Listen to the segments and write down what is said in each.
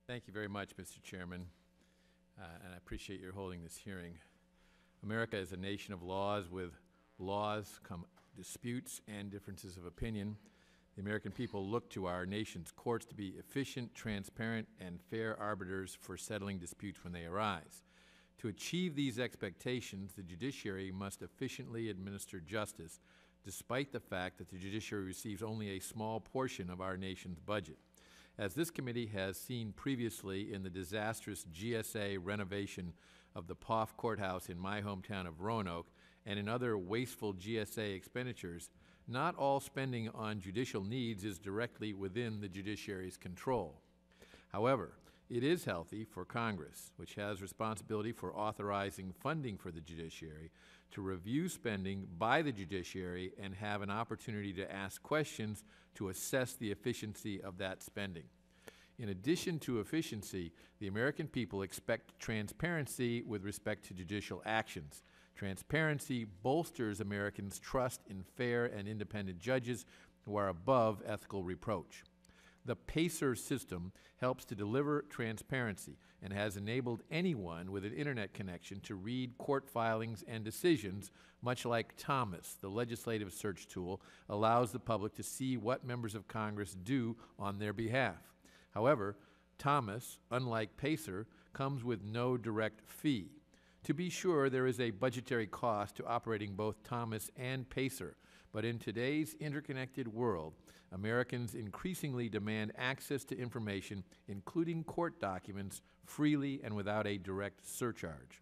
Thank you very much, Mr. Chairman, and I appreciate your holding this hearing. America is a nation of laws. With laws come disputes and differences of opinion. The American people look to our nation's courts to be efficient, transparent, and fair arbiters for settling disputes when they arise. To achieve these expectations, the judiciary must efficiently administer justice, despite the fact that the judiciary receives only a small portion of our nation's budget. As this committee has seen previously in the disastrous GSA renovation of the Poff Courthouse in my hometown of Roanoke and in other wasteful GSA expenditures, not all spending on judicial needs is directly within the judiciary's control. However, it is healthy for Congress, which has responsibility for authorizing funding for the judiciary, to review spending by the judiciary and have an opportunity to ask questions to assess the efficiency of that spending. In addition to efficiency, the American people expect transparency with respect to judicial actions. Transparency bolsters Americans' trust in fair and independent judges who are above ethical reproach. The PACER system helps to deliver transparency and has enabled anyone with an internet connection to read court filings and decisions, much like Thomas, the legislative search tool, allows the public to see what members of Congress do on their behalf. However, Thomas, unlike PACER, comes with no direct fee. To be sure, there is a budgetary cost to operating both Thomas and PACER, but in today's interconnected world, Americans increasingly demand access to information, including court documents, freely and without a direct surcharge.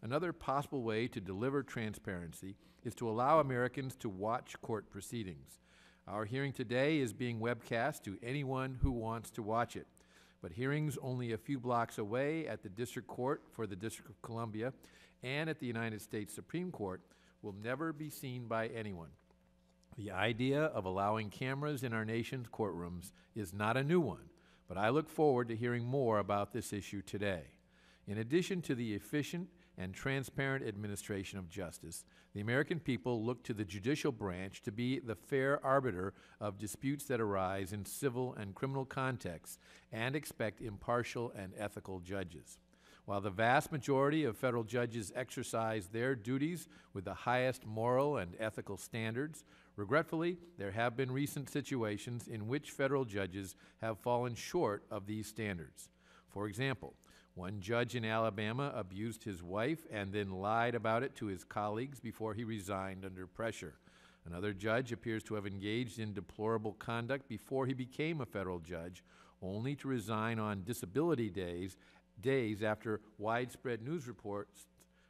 Another possible way to deliver transparency is to allow Americans to watch court proceedings. Our hearing today is being webcast to anyone who wants to watch it, but hearings only a few blocks away at the District Court for the District of Columbia and at the United States Supreme Court will never be seen by anyone. The idea of allowing cameras in our nation's courtrooms is not a new one, but I look forward to hearing more about this issue today. In addition to the efficient and transparent administration of justice, the American people look to the judicial branch to be the fair arbiter of disputes that arise in civil and criminal contexts and expect impartial and ethical judges. While the vast majority of federal judges exercise their duties with the highest moral and ethical standards, regretfully, there have been recent situations in which federal judges have fallen short of these standards. For example, one judge in Alabama abused his wife and then lied about it to his colleagues before he resigned under pressure. Another judge appears to have engaged in deplorable conduct before he became a federal judge, only to resign on disability days after widespread news reports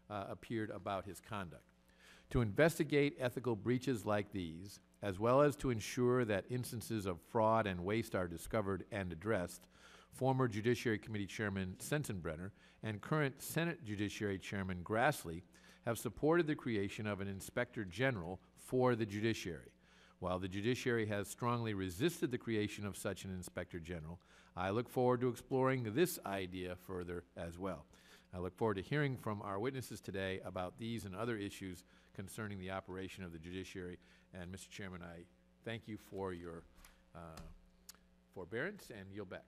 appeared about his conduct. To investigate ethical breaches like these, as well as to ensure that instances of fraud and waste are discovered and addressed, former Judiciary Committee Chairman Sensenbrenner and current Senate Judiciary Chairman Grassley have supported the creation of an Inspector General for the judiciary. While the judiciary has strongly resisted the creation of such an Inspector General, I look forward to exploring this idea further as well. I look forward to hearing from our witnesses today about these and other issues concerning the operation of the judiciary. And Mr. Chairman, I thank you for your forbearance and yield back.